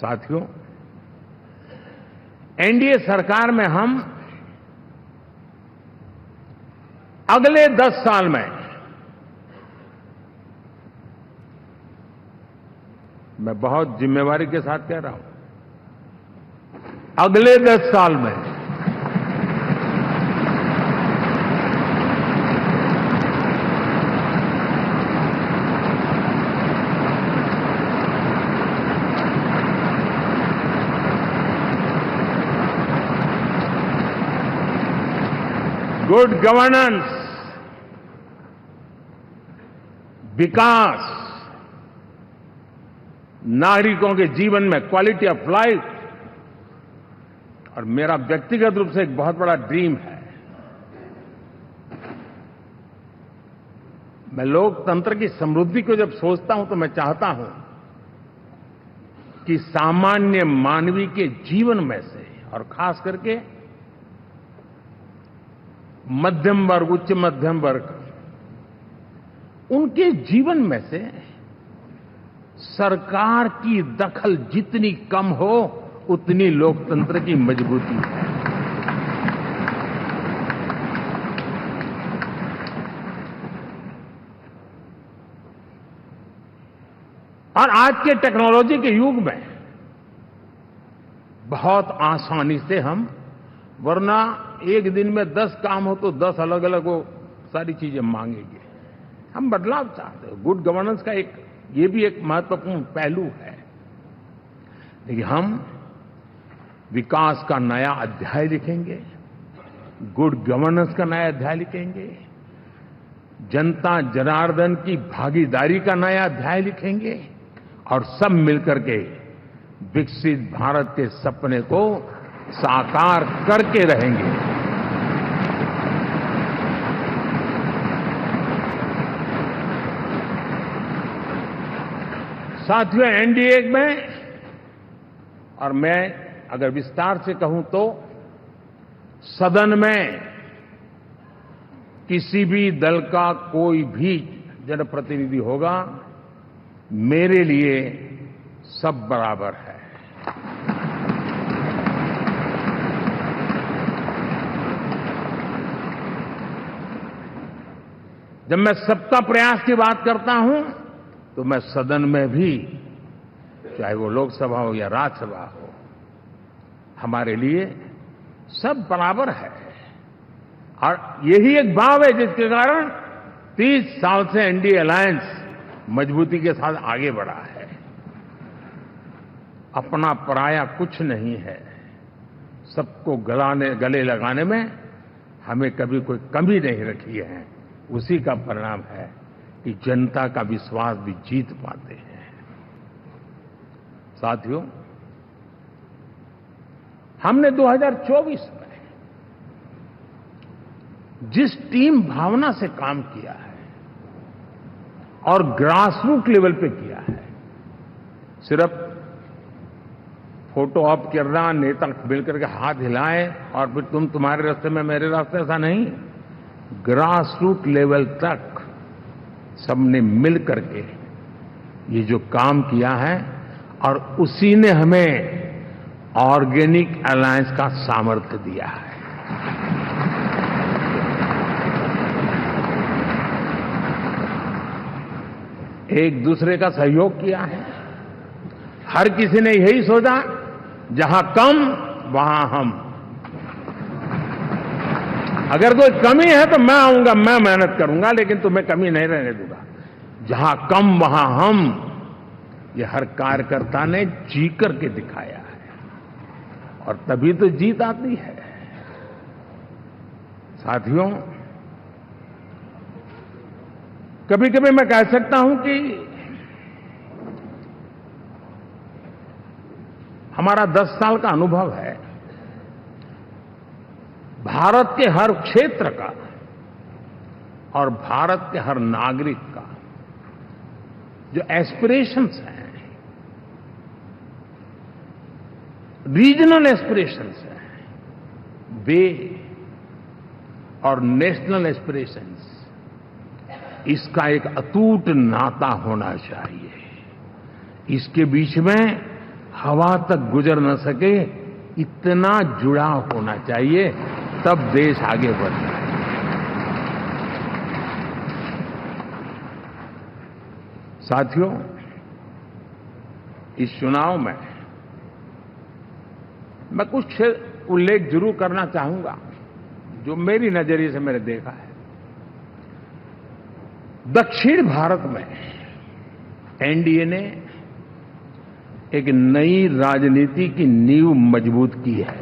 साथियों, एनडीए सरकार में हम अगले 10 साल में, मैं बहुत जिम्मेवारी के साथ कह रहा हूं, अगले 10 साल में गुड गवर्नेंस, विकास, नागरिकों के जीवन में क्वालिटी ऑफ लाइफ, और मेरा व्यक्तिगत रूप से एक बहुत बड़ा ड्रीम है, मैं लोकतंत्र की समृद्धि को जब सोचता हूं तो मैं चाहता हूं कि सामान्य मानवीय के जीवन में से, और खास करके मध्यम वर्ग, उच्च मध्यम वर्ग, उनके जीवन में से सरकार की दखल जितनी कम हो उतनी लोकतंत्र की मजबूती है। और आज के टेक्नोलॉजी के युग में बहुत आसानी से हम, वरना एक दिन में 10 काम हो तो 10 अलग अलग वो सारी चीजें मांगेंगे। हम बदलाव चाहते हैं। गुड गवर्नेंस का ये भी एक महत्वपूर्ण पहलू है। देखिए, हम विकास का नया अध्याय लिखेंगे, गुड गवर्नेंस का नया अध्याय लिखेंगे, जनता जनार्दन की भागीदारी का नया अध्याय लिखेंगे, और सब मिलकर के विकसित भारत के सपने को साकार करके रहेंगे। साथियों, एनडीए में, और मैं अगर विस्तार से कहूं तो सदन में किसी भी दल का कोई भी जनप्रतिनिधि होगा, मेरे लिए सब बराबर है। जब मैं सबका प्रयास की बात करता हूं तो मैं सदन में भी, चाहे वो लोकसभा हो या राज्यसभा हो, हमारे लिए सब बराबर है। और यही एक भाव है जिसके कारण 30 साल से एनडीए अलायंस मजबूती के साथ आगे बढ़ा है। अपना पराया कुछ नहीं है। सबको गले लगाने में हमें कभी कोई कमी नहीं रखी है। उसी का परिणाम है कि जनता का विश्वास भी जीत पाते हैं। साथियों, हमने 2024 में जिस टीम भावना से काम किया है और ग्रासरूट लेवल पे किया है, सिर्फ फोटो ऑप करना, नेता मिलकर के हाथ हिलाएं और फिर तुम्हारे रास्ते में मेरे रास्ते, ऐसा नहीं। ग्रासरूट लेवल तक सबने मिल करके ये जो काम किया है, और उसी ने हमें ऑर्गेनिक अलायंस का सामर्थ्य दिया है। एक दूसरे का सहयोग किया है। हर किसी ने यही सोचा, जहां कम वहां हम। अगर कोई कमी है तो मैं आऊंगा, मैं मेहनत करूंगा, लेकिन तुम्हें कमी नहीं रहने दूंगा। जहां कम वहां हम, ये हर कार्यकर्ता ने जी करके दिखाया है, और तभी तो जीत आती है। साथियों, कभी कभी मैं कह सकता हूं कि हमारा 10 साल का अनुभव है, भारत के हर क्षेत्र का और भारत के हर नागरिक का जो एस्पिरेशंस हैं, रीजनल एस्पिरेशंस हैं, वे और नेशनल एस्पिरेशंस, इसका एक अटूट नाता होना चाहिए। इसके बीच में हवा तक गुजर न सके, इतना जुड़ाव होना चाहिए, तब देश आगे बढ़ता है। साथियों, इस चुनाव में मैं कुछ उल्लेख जरूर करना चाहूंगा जो मेरी नजरिए से मैंने देखा है। दक्षिण भारत में एनडीए ने एक नई राजनीति की नींव मजबूत की है।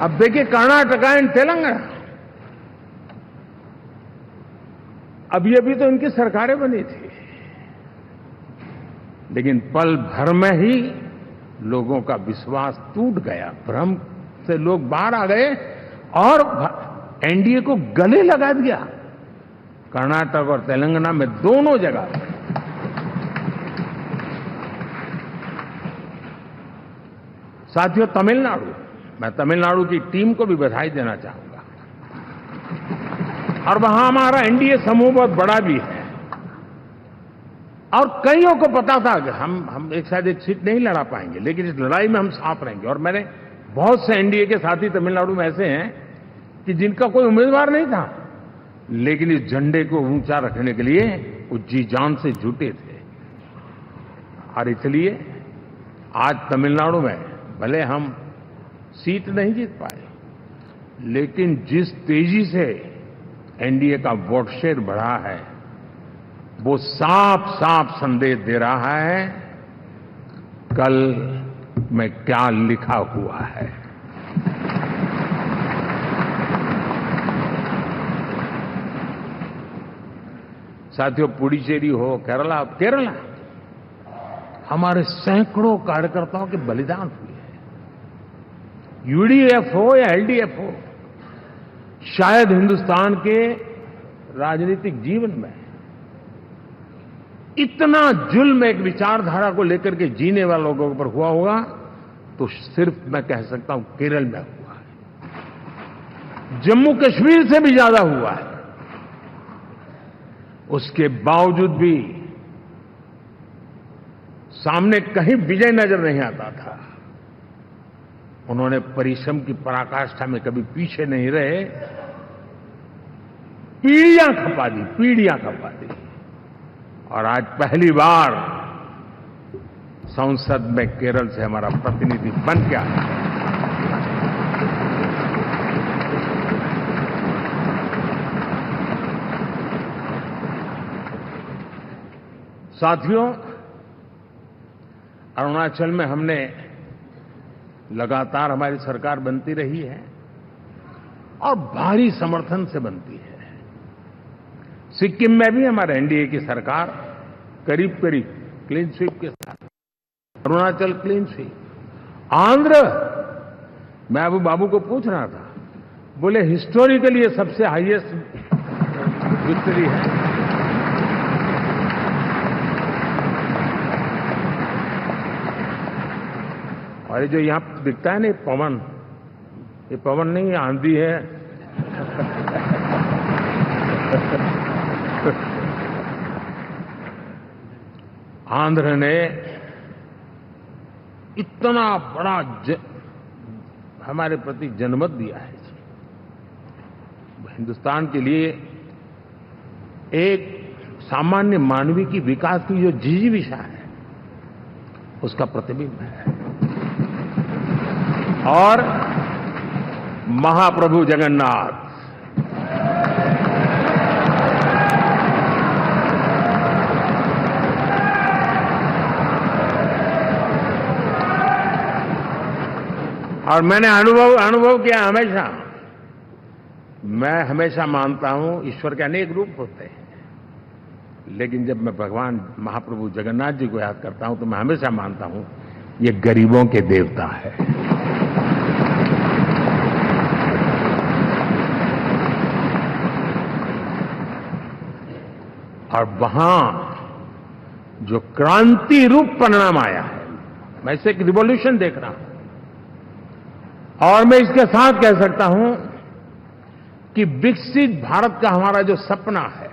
अब देखिए कर्नाटक एंड तेलंगाना, अभी अभी तो इनकी सरकारें बनी थी, लेकिन पल भर में ही लोगों का विश्वास टूट गया, भ्रम से लोग बाहर आ गए और एनडीए को गले लगा दिया। कर्नाटक और तेलंगाना में दोनों जगह साथियों, तमिलनाडु, मैं तमिलनाडु की टीम को भी बधाई देना चाहूंगा, और वहां हमारा एनडीए समूह बहुत बड़ा भी है और कईयों को पता था कि हम एक साथ एक सीट नहीं लड़ा पाएंगे, लेकिन इस लड़ाई में हम साथ रहेंगे। और मैंने बहुत से एनडीए के साथी तमिलनाडु में ऐसे हैं कि जिनका कोई उम्मीदवार नहीं था, लेकिन इस झंडे को ऊंचा रखने के लिए वो जी जान से जुटे थे। और इसलिए आज तमिलनाडु में भले हम सीट नहीं जीत पाए, लेकिन जिस तेजी से एनडीए का वोट शेयर बढ़ा है, वो साफ साफ संदेश दे रहा है कल में क्या लिखा हुआ है। साथियों, पुडुचेरी हो, केरला हमारे सैकड़ों कार्यकर्ताओं के बलिदान हुए हैं। यूडीएफ हो या एलडीएफ हो, शायद हिंदुस्तान के राजनीतिक जीवन में इतना जुल्म एक विचारधारा को लेकर के जीने वालों के ऊपर हुआ होगा तो सिर्फ मैं कह सकता हूं केरल में हुआ है। जम्मू कश्मीर से भी ज्यादा हुआ है। उसके बावजूद भी सामने कहीं विजय नजर नहीं आता था। उन्होंने परिश्रम की पराकाष्ठा में कभी पीछे नहीं रहे, पीढ़ियां खपा दी। और आज पहली बार संसद में केरल से हमारा प्रतिनिधि बन के आया। साथियों, अरुणाचल में हमने लगातार हमारी सरकार बनती रही है और भारी समर्थन से बनती है। सिक्किम में भी हमारे एनडीए की सरकार करीब करीब क्लीन स्वीप के साथ, अरुणाचल क्लीन स्वीप। आंध्र, मैं अबू बाबू को पूछ रहा था, बोले हिस्टोरिकली ये सबसे हाईएस्ट विक्ट्री है। और ये जो यहां दिखता है ना पवन, ये पवन नहीं, आंधी है। आंध्र ने इतना बड़ा हमारे प्रति जनमत दिया है। हिंदुस्तान के लिए एक सामान्य मानवीय की विकास की जो जिजीविषा है, उसका प्रतिबिंब है। और महाप्रभु जगन्नाथ, और मैंने अनुभव किया हमेशा, मैं हमेशा मानता हूं ईश्वर के अनेक रूप होते हैं, लेकिन जब मैं भगवान महाप्रभु जगन्नाथ जी को याद करता हूं तो मैं हमेशा मानता हूं ये गरीबों के देवता है। और वहां जो क्रांति रूप परिणाम आया है, मैं इसे एक रिवॉल्यूशन देख रहा हूं। और मैं इसके साथ कह सकता हूं कि विकसित भारत का हमारा जो सपना है,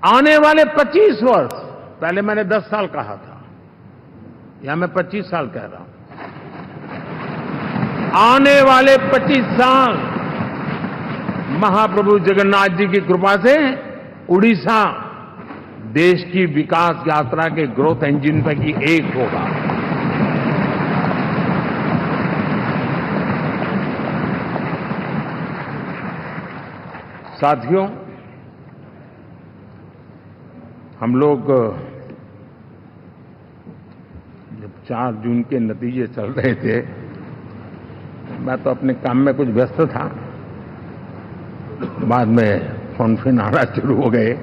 आने वाले 25 वर्ष, पहले मैंने 10 साल कहा था, यहां मैं 25 साल कह रहा हूं, आने वाले 25 साल महाप्रभु जगन्नाथ जी की कृपा से उड़ीसा देश की विकास यात्रा के ग्रोथ इंजन पैकी एक होगा। साथियों, हम लोग जब 4 जून के नतीजे चल रहे थे, मैं तो अपने काम में कुछ व्यस्त था, बाद में फोन आना शुरू हो गए,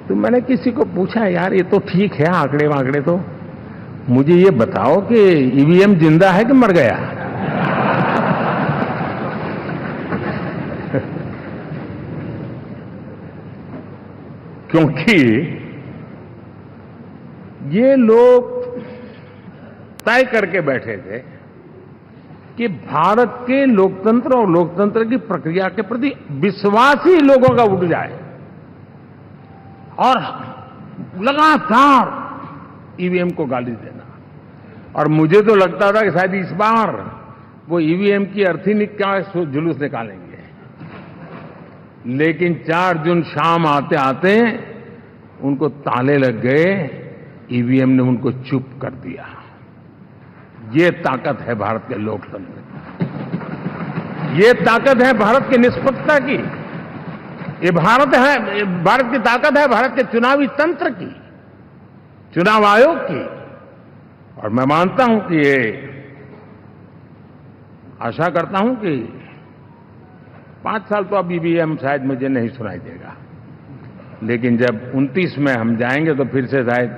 तो मैंने किसी को पूछा, यार ये तो ठीक है आंकड़े वांकड़े, तो मुझे ये बताओ कि ईवीएम जिंदा है कि मर गया? क्योंकि ये लोग तय करके बैठे थे कि भारत के लोकतंत्र और लोकतंत्र की प्रक्रिया के प्रति विश्वास ही लोगों का उठ जाए, और लगातार ईवीएम को गाली देना। और मुझे तो लगता था कि शायद इस बार वो ईवीएम की अर्थी का जुलूस निकालेंगे, लेकिन 4 जून शाम आते आते उनको ताले लग गए, ईवीएम ने उनको चुप कर दिया। ये ताकत है भारत के लोकतंत्र की, ये ताकत है भारत की निष्पक्षता की, ये भारत की ताकत है भारत के चुनावी तंत्र की, चुनाव आयोग की। और मैं मानता हूं कि ये आशा करता हूं कि 5 साल तो अब ईवीएम शायद मुझे नहीं सुनाई देगा, लेकिन जब 29 में हम जाएंगे तो फिर से शायद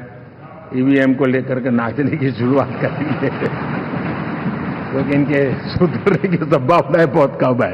ईवीएम को लेकर के नाचने की शुरुआत करेंगे, क्योंकि इनके सुधरने की संभावनाएं बहुत कम है।